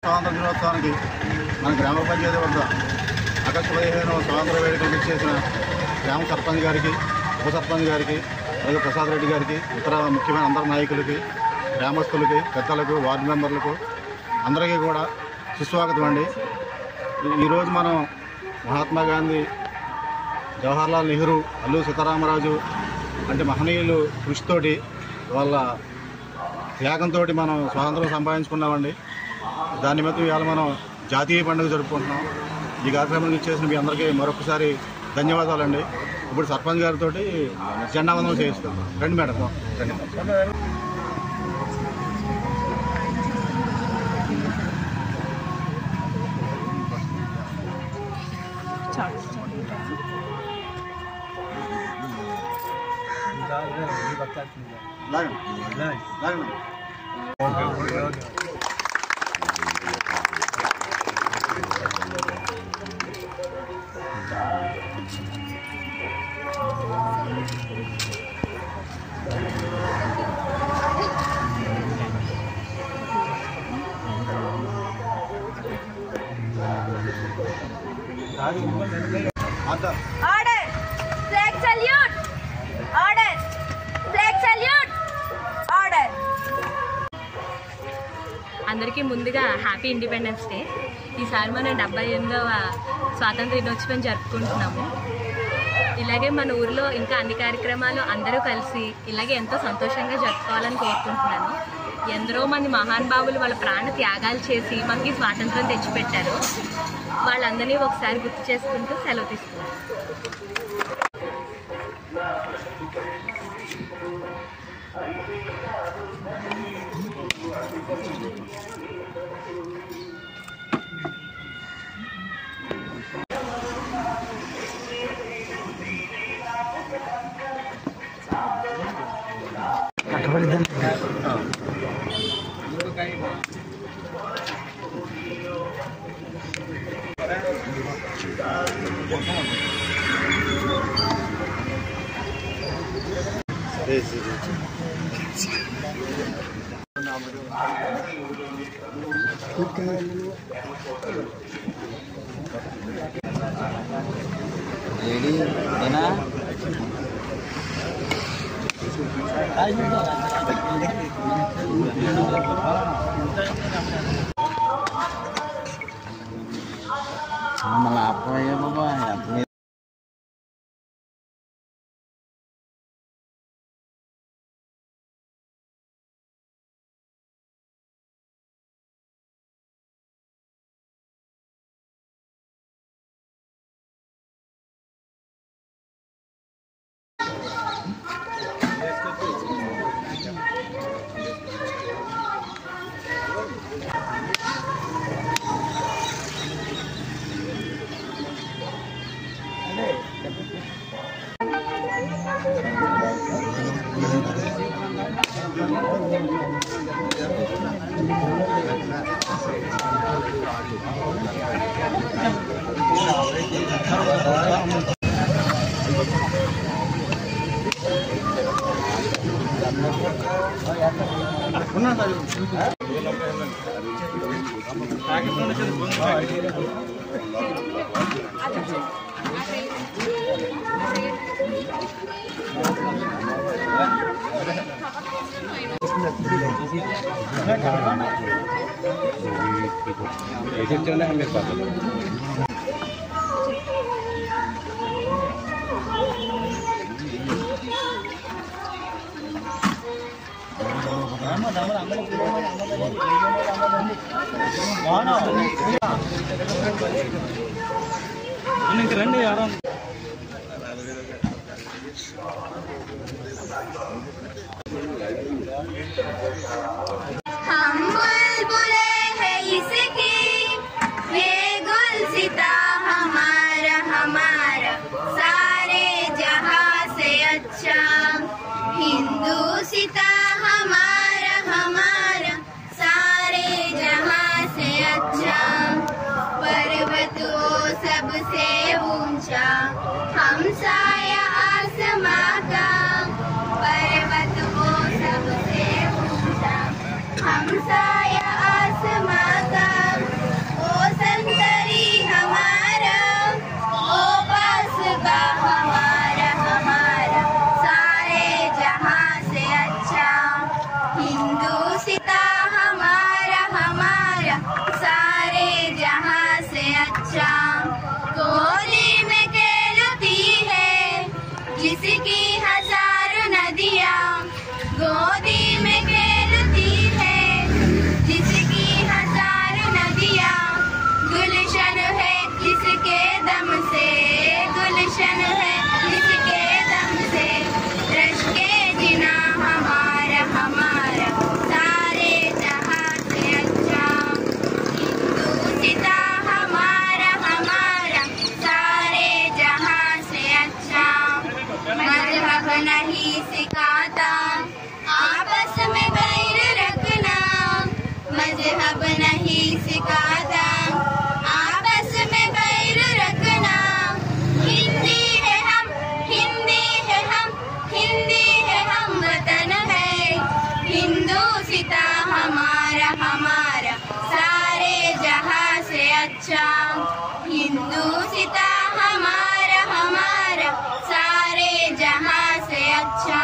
స్వాతంత్ర దినోత్సవానికి మన గ్రామ పంచాయతీ వద్ద ఆగస్టు 15 స్వాతంత్ర వేడుకలు చేసిన గ్రామ సర్పంచ్ గారికి, ఉప సర్పంచ్ గారికి, అలాగే ప్రసాద్ రెడ్డి గారికి, ఇతర ముఖ్యమైన అందరి నాయకులకి, గ్రామస్తులకి, పెద్దలకు, వార్డు మెంబర్లకు అందరికీ కూడా సుస్వాగతం అండి. ఈరోజు మనం మహాత్మా గాంధీ, జవహర్లాల్ నెహ్రూ, అల్లూరి సీతారామరాజు అంటే మహనీయులు కృషితోటి వాళ్ళ త్యాగంతో మనం స్వాతంత్రం సంపాదించుకున్నామండి. దాని నిమిత్తం ఇవాళ మనం జాతీయ పండుగ జరుపుకుంటున్నాం. ఈ కార్యక్రమం ఇచ్చేసిన మీ అందరికీ మరొకసారి ధన్యవాదాలండి. ఇప్పుడు సర్పంచ్ గారితో జెండా వందనం చేయిస్తాం. రండి మేడం, రండి. Order! Flag salute! Order! Flag salute! Order! అందరికీ ముందుగా హ్యాపీ ఇండిపెండెన్స్ డే. ఈసారి మనం 78వ స్వాతంత్ర దినోత్సవం జరుపుకుంటున్నాము. ఇలాగే మన ఊరిలో ఇంకా అన్ని కార్యక్రమాలు అందరూ కలిసి ఇలాగే ఎంతో సంతోషంగా జరుపుకోవాలని కోరుకుంటున్నాను. ఎందరో మంది మహానుభావులు వాళ్ళ ప్రాణ త్యాగాలు చేసి మనకి స్వాతంత్రం తెచ్చిపెట్టారు. వాళ్ళందరినీ ఒకసారి గుర్తు చేసుకుంటూ సెలవు తీసుకున్నాను. Jadi, mana? Malah apa ya, Bapak? हम बुलबुले हैं इसकी, ये गुलसिता हमारा हमारा सारे जहां से अच्छा। हिंदुसिता हमारा हमारा सारे जहां से अच्छा। पर्वत वो सबसे ऊंचा, हम साया आसमां का। पर्वत वो सबसे ऊंचा, हम साया आसमां का। ओ संतरी हमारा, ओ पासबा हमारा हमारा सारे जहां से अच्छा। हिंदुसिता हमारा हमारा सारे जहां से अच्छा। गोदी में खेलती है जिसकी हजारों नदियाँ, गोदी में खेलती है जिसकी हजारों नदियाँ। गुलशन है जिसके दम से, गुलशन है जिसके दम से। रश के जिना हमारा हमारा सारे जहां से अच्छा। हिंदुसिता हमारा हमारा सारे जहां से अच्छा। मजहब नहीं सिखाता आपस में बैर रखना, मजहब नहीं सिखाता आपस में बैर रखना। हिंदी है हम, हिंदी है हम, हिंदी है हम वतन है। हिंदुसिता हमारा हमारा सारे जहां से अच्छा। हिंदुसिता हमारा हमारा सारे जहां से अच्छा।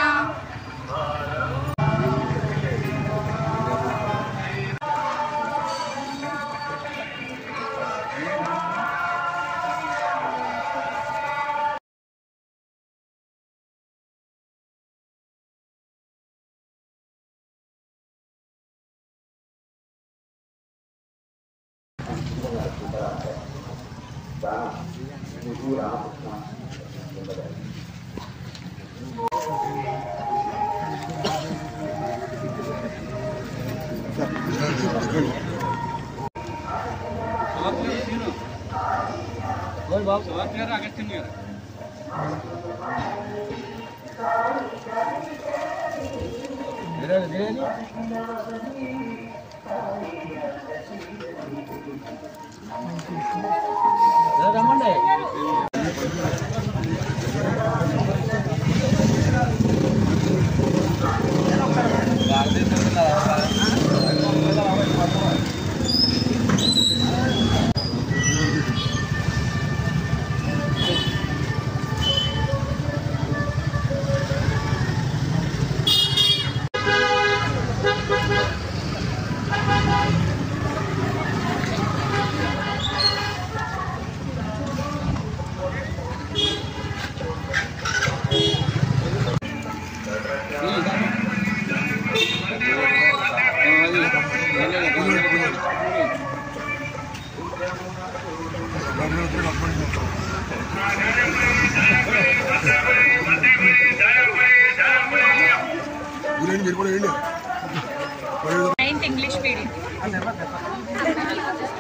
Ninth English medium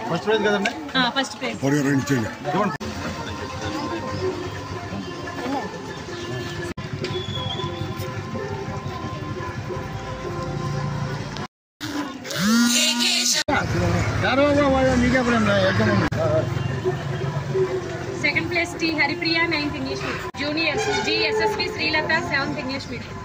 first prize కదండి. First prize. Second place T Haripriya, 9th English medium. Juniors G SSV Srilata, 7th English medium.